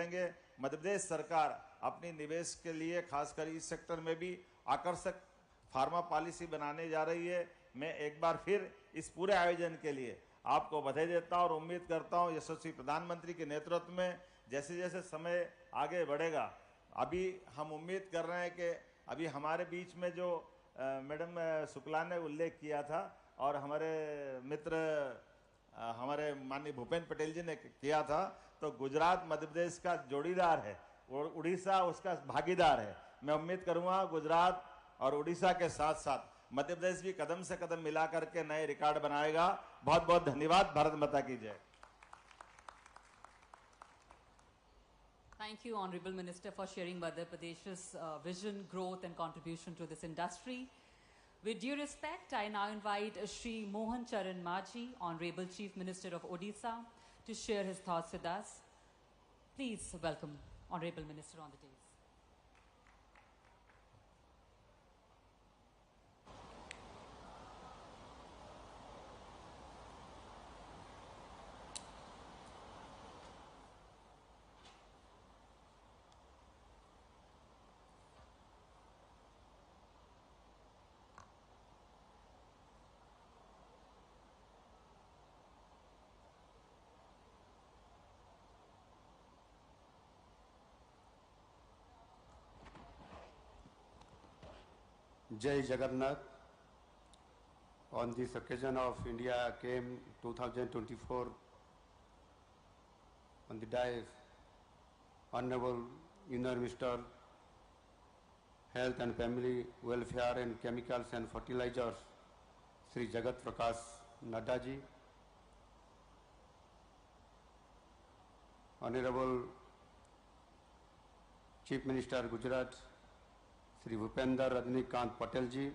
करेंगे। मध्य प्रदेश सरकार अपनी निवेश के लिए खासकर इस सेक्टर में भी आकर्षक फार्मा पॉलिसी बनाने जा रही है। मैं एक बार फिर इस पूरे आयोजन के लिए आपको बधाई देता हूं और उम्मीद करता हूं यशस्वी प्रधानमंत्री के नेतृत्व में जैसे जैसे समय आगे बढ़ेगा, अभी हम उम्मीद कर रहे हैं कि अभी हमारे बीच में जो मैडम शुक्ला ने उल्लेख किया था और हमारे मित्र हमारे माननीय भूपेंद्र पटेल जी ने किया था, तो गुजरात मध्य प्रदेश का जोड़ीदार है और उड़ीसा उसका भागीदार है। मैं उम्मीद करूंगा गुजरात और उड़ीसा के साथ साथ मध्य प्रदेश भी कदम से कदम मिला करके नए रिकॉर्ड बनाएगा। बहुत बहुत धन्यवाद। भारत माता की जय। Thank you, Honorable Minister, for sharing Madhya Pradesh's vision, growth and contribution to this industry. With due respect, I now invite Cmmohan Majhi, Honorable Chief Minister of Odisha, to share his thoughts with us. Please welcome Honorable Minister on the dais. Jai Jagannath. On this occasion of India came 2024 on the dais, Honorable Union Minister, Health and Family Welfare and Chemicals and Fertilizers, Sri Jagat Prakash Nadda ji, Honorable Chief Minister Gujarat, Sri Bhupender Rajnikant Patel ji,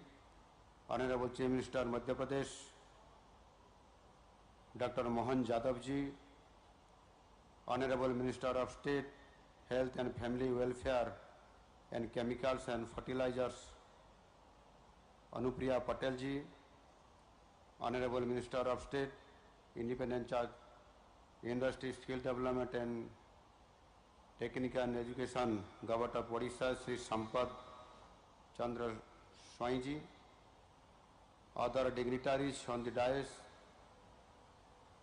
Honorable Chief Minister Madhya Pradesh, Dr. Mohan Jadhav ji, Honorable Minister of State, Health and Family Welfare and Chemicals and Fertilizers, Anupriya Patel ji, Honorable Minister of State, Independent Charge, Industry, Skill Development and Technical and Education, Government of Odisha, Sri Sampad Chandra Swain ji, other dignitaries on the dais,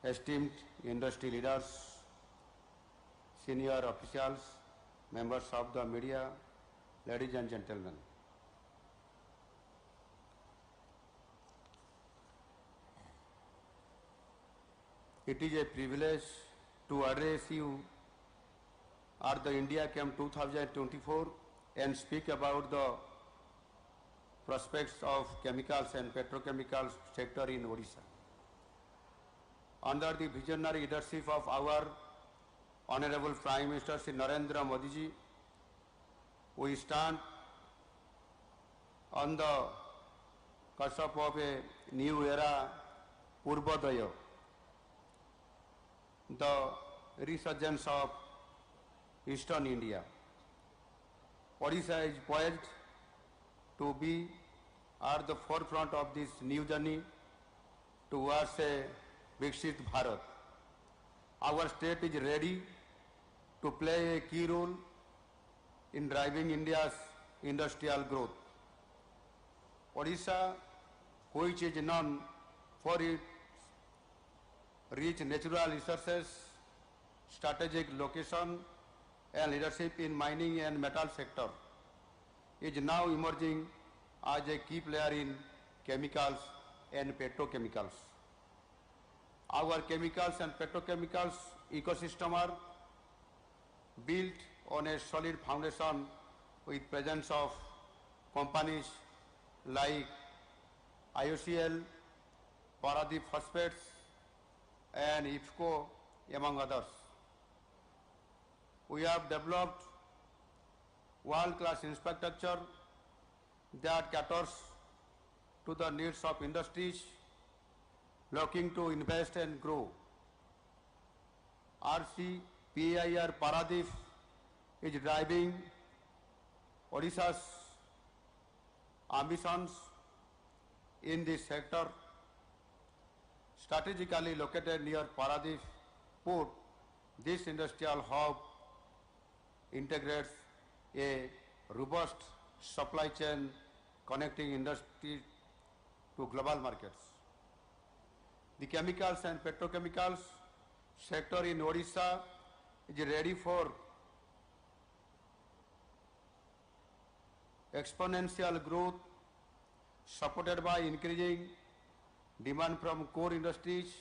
esteemed industry leaders, senior officials, members of the media, ladies and gentlemen. It is a privilege to address you at the India Camp 2024 and speak about the prospects of chemicals and petrochemicals sector in Odisha. Under the visionary leadership of our Honorable Prime Minister Shri Narendra Modi ji, we stand on the cusp of a new era, Purvodaya, the resurgence of Eastern India. Odisha is poised to be at the forefront of this new journey towards a Viksit Bharat. Our state is ready to play a key role in driving India's industrial growth. Odisha, which is known for its rich natural resources, strategic location and leadership in mining and metal sector, is now emerging as a key player in chemicals and petrochemicals. Our chemicals and petrochemicals ecosystem are built on a solid foundation with presence of companies like IOCL, Paradip Phosphates and IFCO, among others. We have developed world-class infrastructure that caters to the needs of industries looking to invest and grow. RCPIR Paradip is driving Odisha's ambitions in this sector. Strategically located near Paradip Port, this industrial hub integrates a robust supply chain connecting industry to global markets. The chemicals and petrochemicals sector in Odisha is ready for exponential growth supported by increasing demand from core industries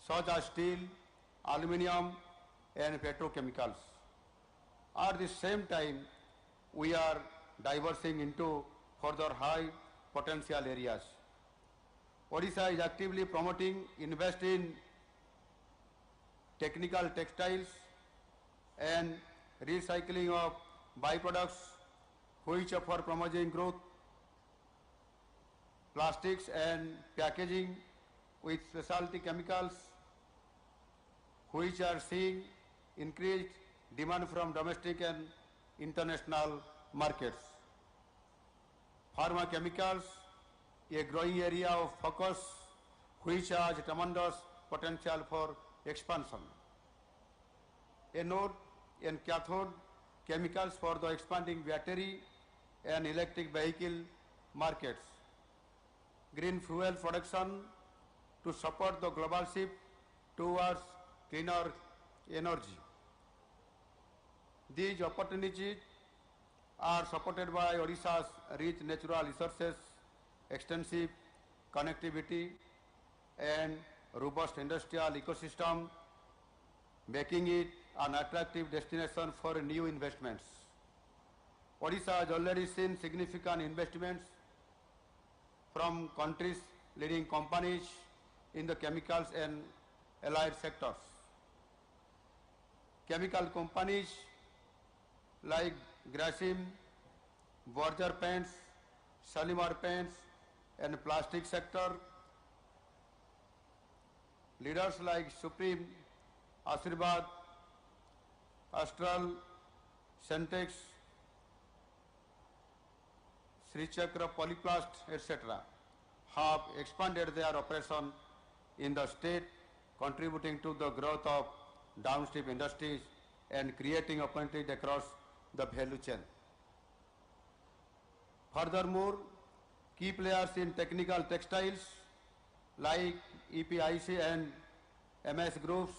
such as steel, aluminium and petrochemicals. At the same time, we are diversing into further high potential areas. Odisha is actively promoting invest in technical textiles and recycling of byproducts which offer promising growth, plastics and packaging with specialty chemicals which are seeing increased demand from domestic and international markets. Pharma chemicals, a growing area of focus which has tremendous potential for expansion. Anode and cathode chemicals for the expanding battery and electric vehicle markets. Green fuel production to support the global shift towards cleaner energy. These opportunities are supported by Odisha's rich natural resources, extensive connectivity and robust industrial ecosystem, making it an attractive destination for new investments. Odisha has already seen significant investments from countries' leading companies in the chemicals and allied sectors. Chemical companies like Grasim, Berger Paints, Shalimar Paints and plastic sector. Leaders like Supreme, Ashirvad, Astral, Sentex, Sri Chakra Polyplast, etc. have expanded their operation in the state, contributing to the growth of downstream industries and creating opportunities across the value chain. Furthermore, key players in technical textiles like EPIC and MS groups,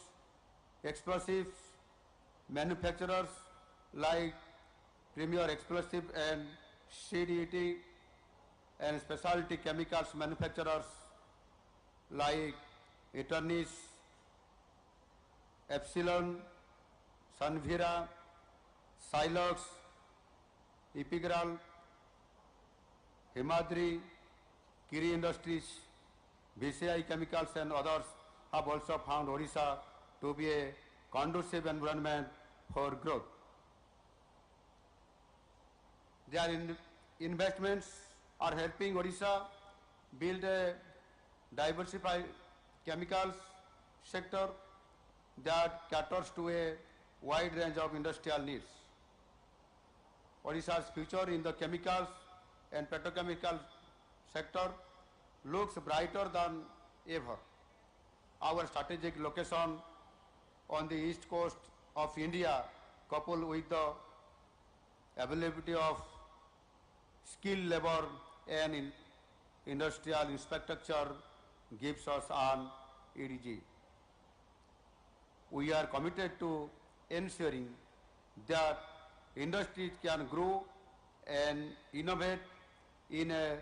explosives manufacturers like Premier Explosive and CDET, and specialty chemicals manufacturers like Eternis, Epsilon, Sunvira, Silox, Epigral, Himadri, Kiri Industries, BCI Chemicals and others have also found Odisha to be a conducive environment for growth. Their investments are helping Odisha build a diversified chemicals sector that caters to a wide range of industrial needs. Odisha's future in the chemicals and petrochemical sector looks brighter than ever. Our strategic location on the east coast of India, coupled with the availability of skilled labor and industrial infrastructure, gives us an EDG. We are committed to ensuring that industries can grow and innovate in a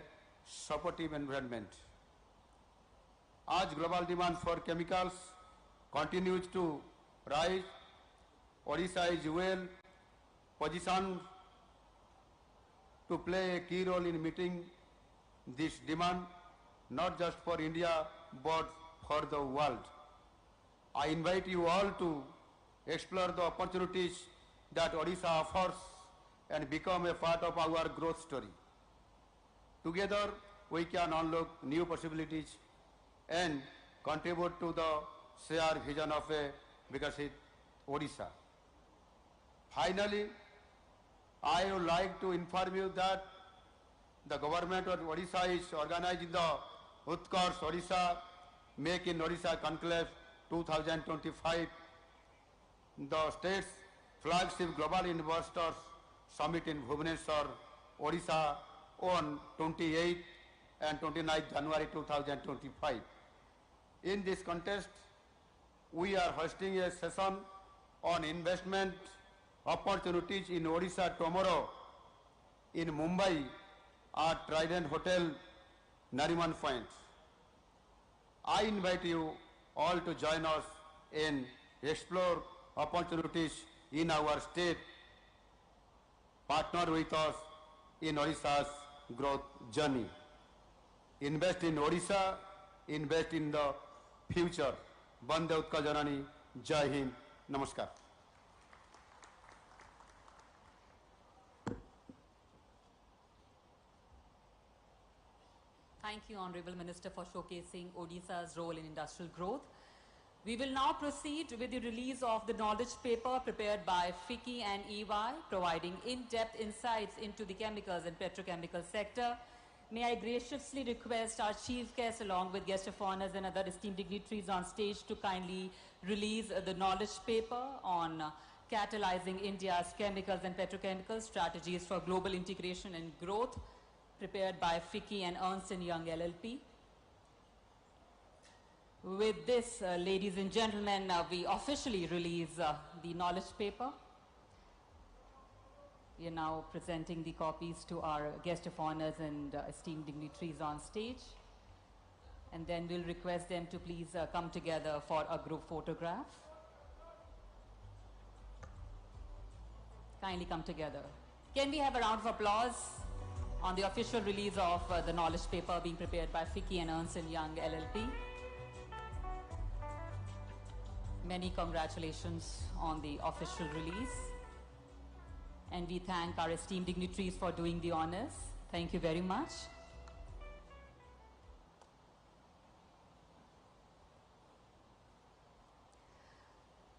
supportive environment. As global demand for chemicals continues to rise, Odisha is well positioned to play a key role in meeting this demand, not just for India, but for the world. I invite you all to explore the opportunities that Odisha offers and become a part of our growth story. Together, we can unlock new possibilities and contribute to the shared vision of a Vikasit Odisha. Finally, I would like to inform you that the government of Odisha is organizing the Utkarsh Odisha Make in Odisha Conclave 2025. The states flagship Global Investors Summit in Bhubaneswar, Odisha on 28 and 29 January 2025. In this context, we are hosting a session on investment opportunities in Odisha tomorrow in Mumbai at Trident Hotel, Nariman Point. I invite you all to join us and explore opportunities in our state. Partner with us in Odisha's growth journey. Invest in Odisha, invest in the future. Bande Utkal Janani, Jai Hind, Namaskar. Thank you, Honorable Minister, for showcasing Odisha's role in industrial growth. We will now proceed with the release of the knowledge paper prepared by FICCI and EY, providing in-depth insights into the chemicals and petrochemical sector. May I graciously request our chief guest, along with guest of honors and other esteemed dignitaries on stage, to kindly release the knowledge paper on catalyzing India's chemicals and petrochemical strategies for global integration and growth, prepared by FICCI and Ernst & Young LLP. With this, ladies and gentlemen, we officially release the knowledge paper. We are now presenting the copies to our guest of honors and esteemed dignitaries on stage. And then we'll request them to please come together for a group photograph. Kindly come together. Can we have a round of applause on the official release of the knowledge paper being prepared by FICCI and Ernst & Young LLP? Many congratulations on the official release. And we thank our esteemed dignitaries for doing the honors. Thank you very much.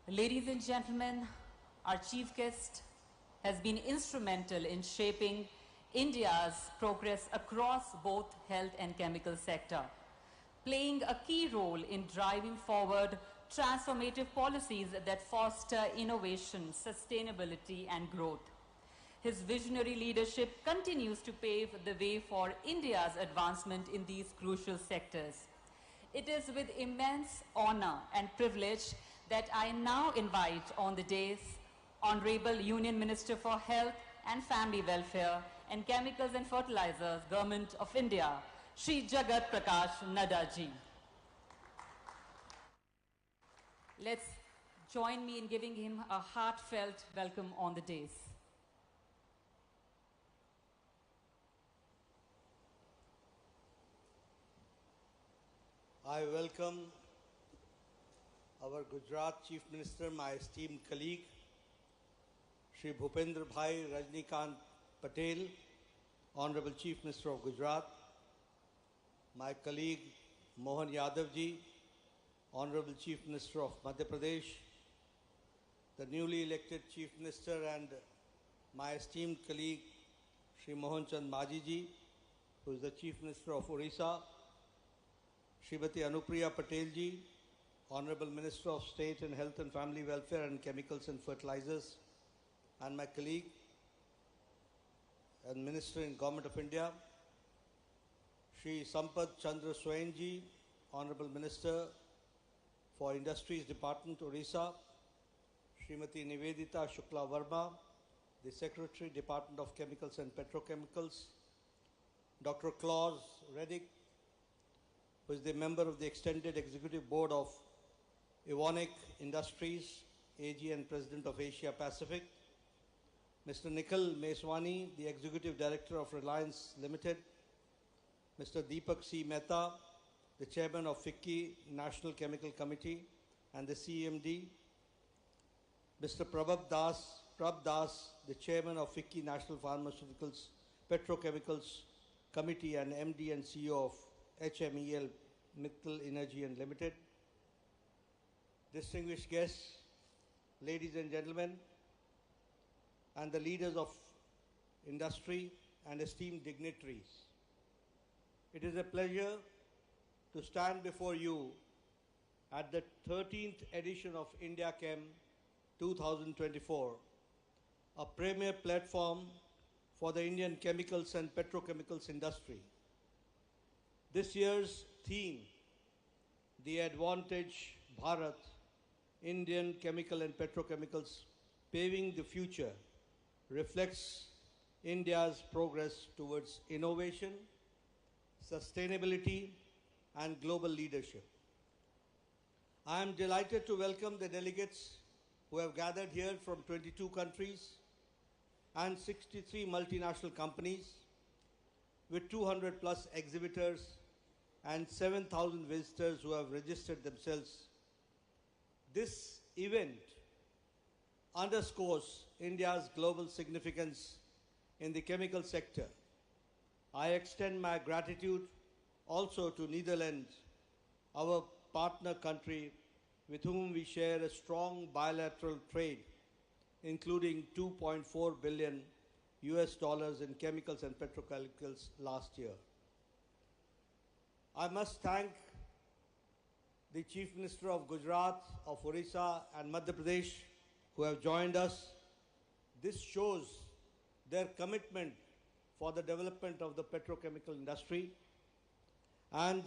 Ladies and gentlemen, our chief guest has been instrumental in shaping India's progress across both health and chemical sector, playing a key role in driving forward transformative policies that foster innovation, sustainability, and growth. His visionary leadership continues to pave the way for India's advancement in these crucial sectors. It is with immense honor and privilege that I now invite on the dais Honorable Union Minister for Health and Family Welfare and Chemicals and Fertilizers, Government of India, Shri Jagat Prakash Nadda ji. Let's join me in giving him a heartfelt welcome on the dais. I welcome our Gujarat Chief Minister, my esteemed colleague, Shri Bhupendra Bhai Rajnikant Patel, Honorable Chief Minister of Gujarat, my colleague Mohan Yadav ji, Honorable Chief Minister of Madhya Pradesh, the newly elected Chief Minister and my esteemed colleague Shri Mohan Chand Maji ji, who is the Chief Minister of Odisha, Srimati Anupriya Patel ji, Honorable Minister of State and Health and Family Welfare and Chemicals and Fertilizers, and my colleague and Minister in Government of India, Shri Sampath Chandra Swain ji, Honorable Minister for Industries Department, Odisha, Srimati Nivedita Shukla Verma, the Secretary, Department of Chemicals and Petrochemicals, Dr. Claus Reddick, who is the member of the Extended Executive Board of Evonik Industries, AG and President of Asia Pacific, Mr. Nikhil Meswani, the Executive Director of Reliance Limited, Mr. Deepak C. Mehta, the Chairman of FICCI National Chemical Committee and the CMD, Mr. Prabhat Das, the Chairman of FICCI National Pharmaceuticals Petrochemicals Committee and MD and CEO of HMEL Mittal Energy and Limited, distinguished guests, ladies and gentlemen, and the leaders of industry and esteemed dignitaries. It is a pleasure to stand before you at the 13th edition of India Chem 2024 a premier platform for the Indian chemicals and petrochemicals industry. This year's theme, The Advantage Bharat, Indian Chemical and Petrochemicals Paving the Future, reflects India's progress towards innovation, sustainability, and global leadership. I am delighted to welcome the delegates who have gathered here from 22 countries and 63 multinational companies with 200 plus exhibitors and 7,000 visitors who have registered themselves. This event underscores India's global significance in the chemical sector. I extend my gratitude also to Netherlands, our partner country with whom we share a strong bilateral trade, including $2.4 billion in chemicals and petrochemicals last year. I must thank the Chief Minister of Gujarat, of Orissa and Madhya Pradesh who have joined us. This shows their commitment for the development of the petrochemical industry, and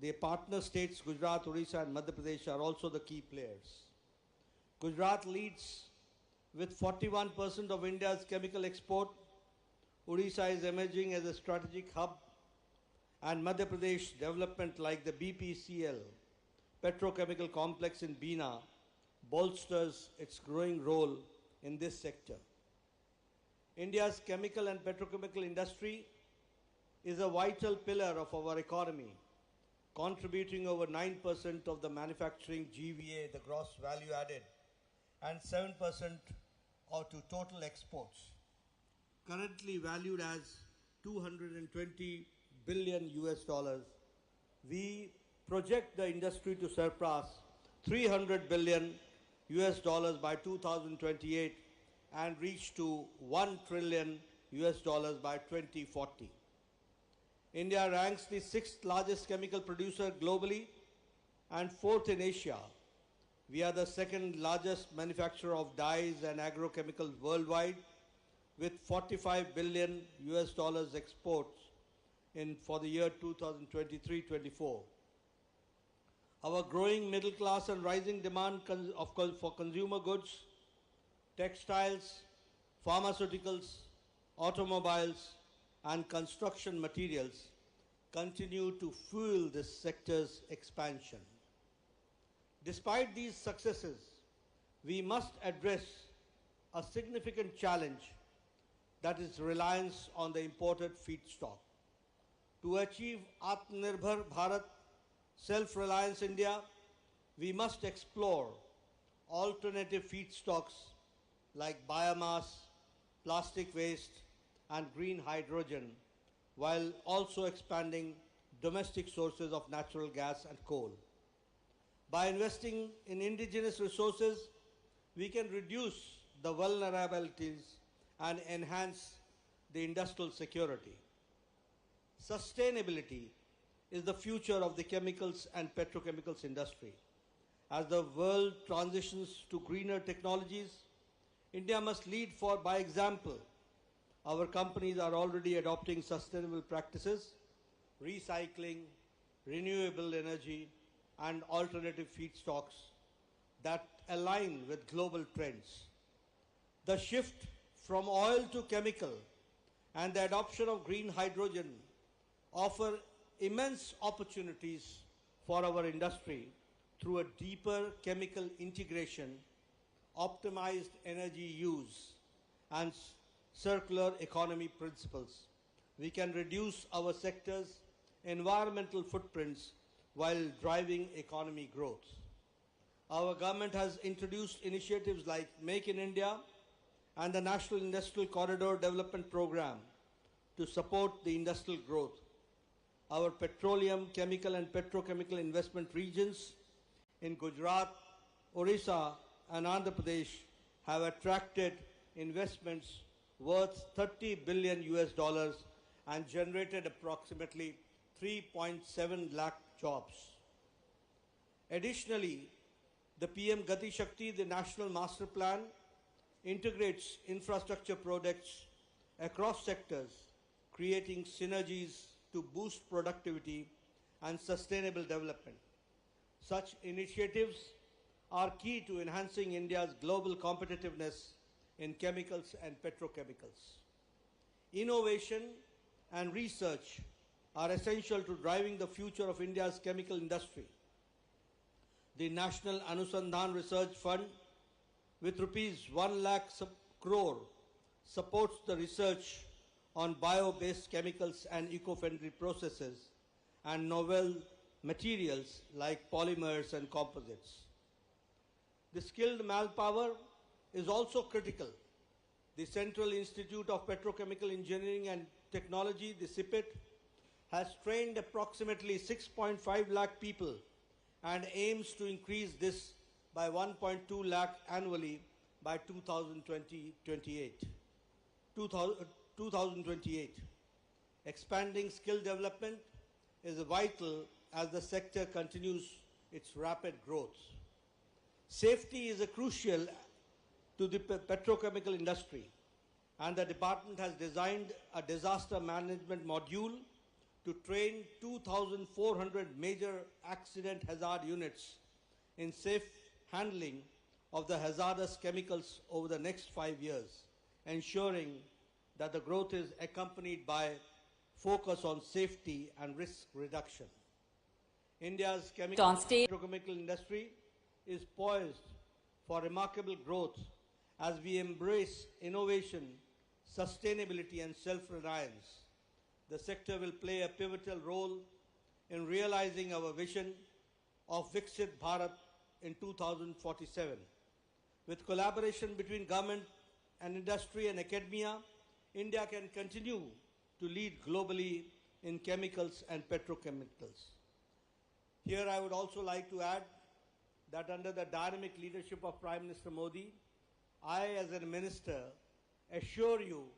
the partner states Gujarat, Orissa and Madhya Pradesh are also the key players. Gujarat leads with 41% of India's chemical export. Orissa is emerging as a strategic hub, and Madhya Pradesh development like the BPCL petrochemical complex in Bina bolsters its growing role in this sector. India's chemical and petrochemical industry is a vital pillar of our economy, contributing over 9% of the manufacturing GVA, the gross value added, and 7% to total exports, currently valued as $220 billion. We project the industry to surpass $300 billion by 2028 and reach to $1 trillion by 2040. India ranks the 6th largest chemical producer globally and 4th in Asia. We are the 2nd largest manufacturer of dyes and agrochemicals worldwide, with $45 billion exports for the year 2023-24. Our growing middle class and rising demand for consumer goods, textiles, pharmaceuticals, automobiles, and construction materials continue to fuel this sector's expansion. Despite these successes, we must address a significant challenge, that is reliance on the imported feedstock. To achieve Atmanirbhar Bharat, self-reliance India, we must explore alternative feedstocks like biomass, plastic waste, and green hydrogen, while also expanding domestic sources of natural gas and coal. By investing in indigenous resources, we can reduce the vulnerabilities and enhance the industrial security. Sustainability is the future of the chemicals and petrochemicals industry. As the world transitions to greener technologies, India must lead by example. Our companies are already adopting sustainable practices, recycling, renewable energy, and alternative feedstocks that align with global trends. The shift from oil to chemical and the adoption of green hydrogen offer immense opportunities for our industry through a deeper chemical integration, optimized energy use, and circular economy principles. We can reduce our sector's environmental footprints while driving economy growth. Our government has introduced initiatives like Make in India and the National Industrial Corridor Development Program to support the industrial growth. Our petroleum, chemical and petrochemical investment regions in Gujarat, Orissa and Andhra Pradesh have attracted investments worth $30 billion and generated approximately 3.7 lakh jobs. Additionally, the PM Gati Shakti, the National Master Plan, integrates infrastructure projects across sectors, creating synergies to boost productivity and sustainable development. Such initiatives are key to enhancing India's global competitiveness in chemicals and petrochemicals. Innovation and research are essential to driving the future of India's chemical industry. The National Anusandhan Research Fund, with rupees 1 lakh crore, supports the research on bio-based chemicals and eco-friendly processes and novel materials like polymers and composites. The skilled manpower is also critical. The Central Institute of Petrochemical Engineering and Technology, the CIPET, has trained approximately 6.5 lakh people and aims to increase this by 1.2 lakh annually by 2028. Expanding skill development is vital as the sector continues its rapid growth. Safety is crucial to the petrochemical industry, and the department has designed a disaster management module to train 2,400 major accident hazard units in safe handling of the hazardous chemicals over the next 5 years, ensuring that the growth is accompanied by focus on safety and risk reduction. India's petrochemical industry is poised for remarkable growth as we embrace innovation, sustainability and self-reliance. The sector will play a pivotal role in realizing our vision of Viksit Bharat in 2047. With collaboration between government and industry and academia, India can continue to lead globally in chemicals and petrochemicals. Here I would also like to add that under the dynamic leadership of Prime Minister Modi, I as a minister assure you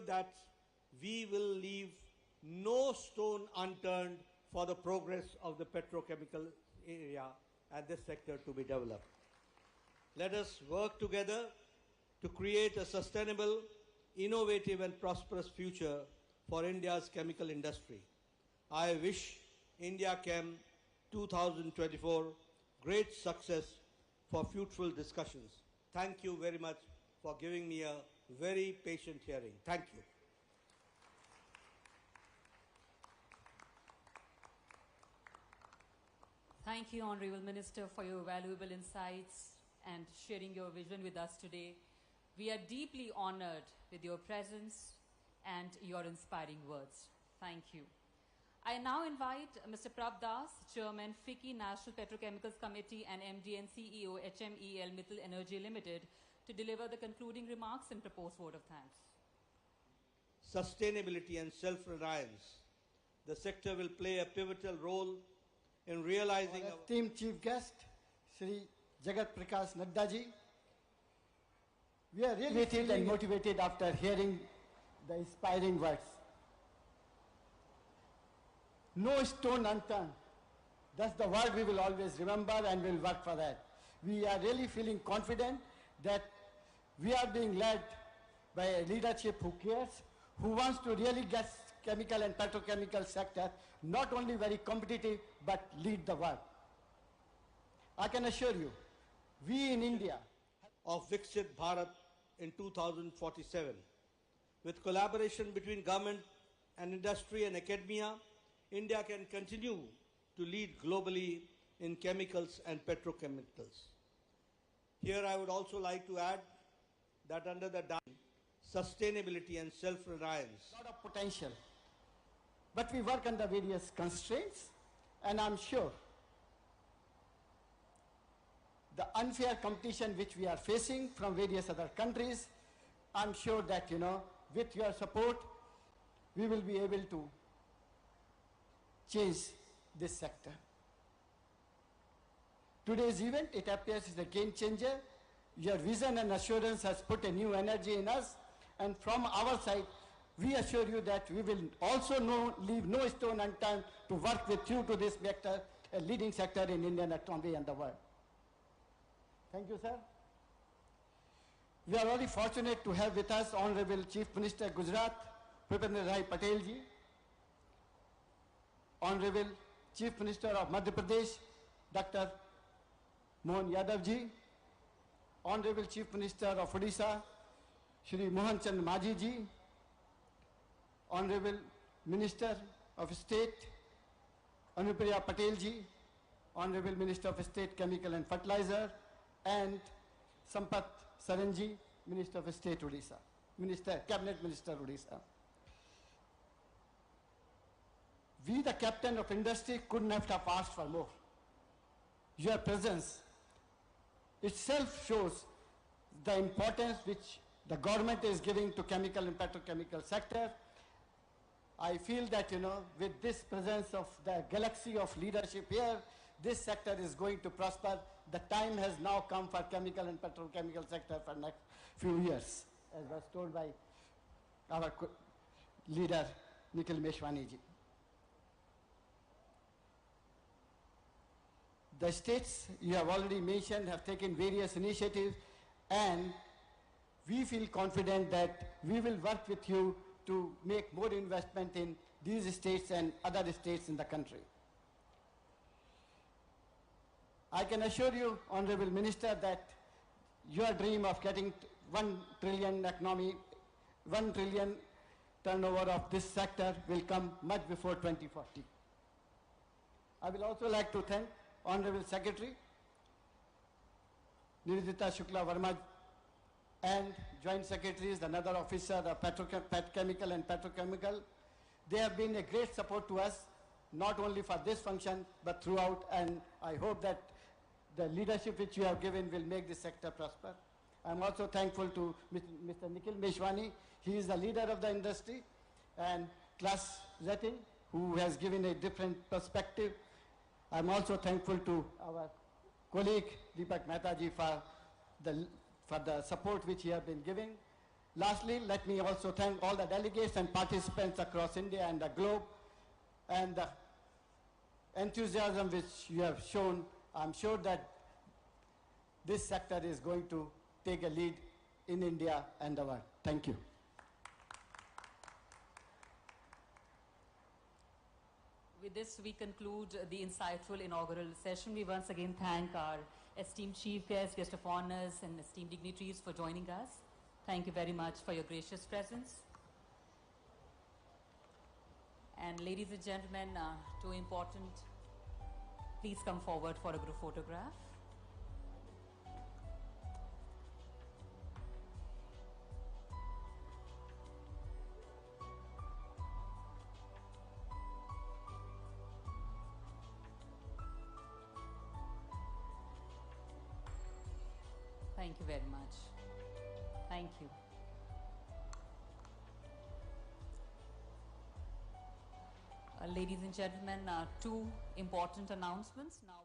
that we will leave no stone unturned for the progress of the petrochemical area and this sector to be developed. Let us work together to create a sustainable, innovative and prosperous future for India's chemical industry. I wish India Chem 2024 great success for fruitful discussions. Thank you very much for giving me a very patient hearing. Thank you. Thank you, Honorable Minister, for your valuable insights and sharing your vision with us today. We are deeply honored with your presence and your inspiring words. Thank you. I now invite Mr. Prab Das, Chairman, FICCI National Petrochemicals Committee and MD and CEO, HMEL Mittal Energy Limited, to deliver the concluding remarks and proposed vote of thanks. Sustainability and self-reliance. The sector will play a pivotal role in realizing our esteemed chief guest, Shri Jagat Prakash Nadda ji. We are really feeling and motivated after hearing the inspiring words. No stone unturned. That's the word we will always remember and will work for that. We are really feeling confident that we are being led by a leadership who cares, who wants to really get chemical and petrochemical sector not only very competitive but lead the world. I can assure you, we in India of Viksit Bharat in 2047. With collaboration between government and industry and academia, India can continue to lead globally in chemicals and petrochemicals. Here I would also like to add that under the sustainability and self-reliance. A lot of potential. But we work under various constraints, and I'm sure the unfair competition which we are facing from various other countries, I'm sure that, with your support, we will be able to change this sector. Today's event, it appears, is a game changer. Your vision and assurance has put a new energy in us, and from our side, we assure you that we will also leave no stone unturned to work with you to this sector, a leading sector in Indian economy and the world. Thank you, sir. We are very fortunate to have with us Honorable Chief Minister Gujarat, Bhupendra Rai Patel ji, Honorable Chief Minister of Madhya Pradesh, Dr. Mohan Yadav ji, Honorable Chief Minister of Odisha, Shri Mohan Chand Majhi ji, Honorable Minister of State, Anupriya Patel ji, Honorable Minister of State Chemical and Fertilizer, and Sampath Saranji, Minister of State Odisha, Cabinet Minister Odisha. We, the captain of industry, couldn't have asked for more. Your presence itself shows the importance which the government is giving to chemical and petrochemical sector. I feel that, with this presence of the galaxy of leadership here, this sector is going to prosper. The time has now come for chemical and petrochemical sector for next few years, as was told by our leader, Nikhil Meshwani ji. The states you have already mentioned have taken various initiatives, and we feel confident that we will work with you to make more investment in these states and other states in the country. I can assure you, Honorable Minister, that your dream of getting 1 trillion economy, 1 trillion turnover of this sector will come much before 2040. I will also like to thank Honorable Secretary Nivedita Shukla Verma and Joint Secretaries, another officer of Chemical and Petrochemical. They have been a great support to us, not only for this function, but throughout, and I hope that the leadership which you have given will make this sector prosper. I am also thankful to Mr. Nikhil Meshwani. He is the leader of the industry, and Klaus Zetting, who has given a different perspective. I am also thankful to our colleague Deepak Mehta ji for the support which he has been giving. Lastly, let me also thank all the delegates and participants across India and the globe, and the enthusiasm which you have shown. I'm sure that this sector is going to take a lead in India and the world. Thank you. With this, we conclude the insightful inaugural session. We once again thank our esteemed chief guests, guest of honors, and esteemed dignitaries for joining us. Thank you very much for your gracious presence. And ladies and gentlemen, two important, please come forward for a group photograph. Thank you very much. Thank you. Ladies and gentlemen, two important announcements. Now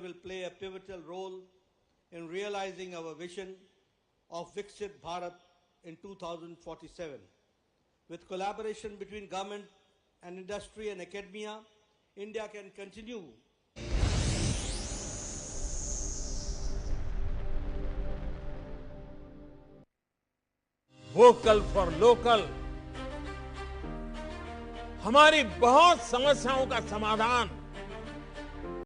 will play a pivotal role in realizing our vision of Viksit Bharat in 2047. With collaboration between government and industry and academia, India can continue vocal for local हमारी बहुत समस्याओं का समाधान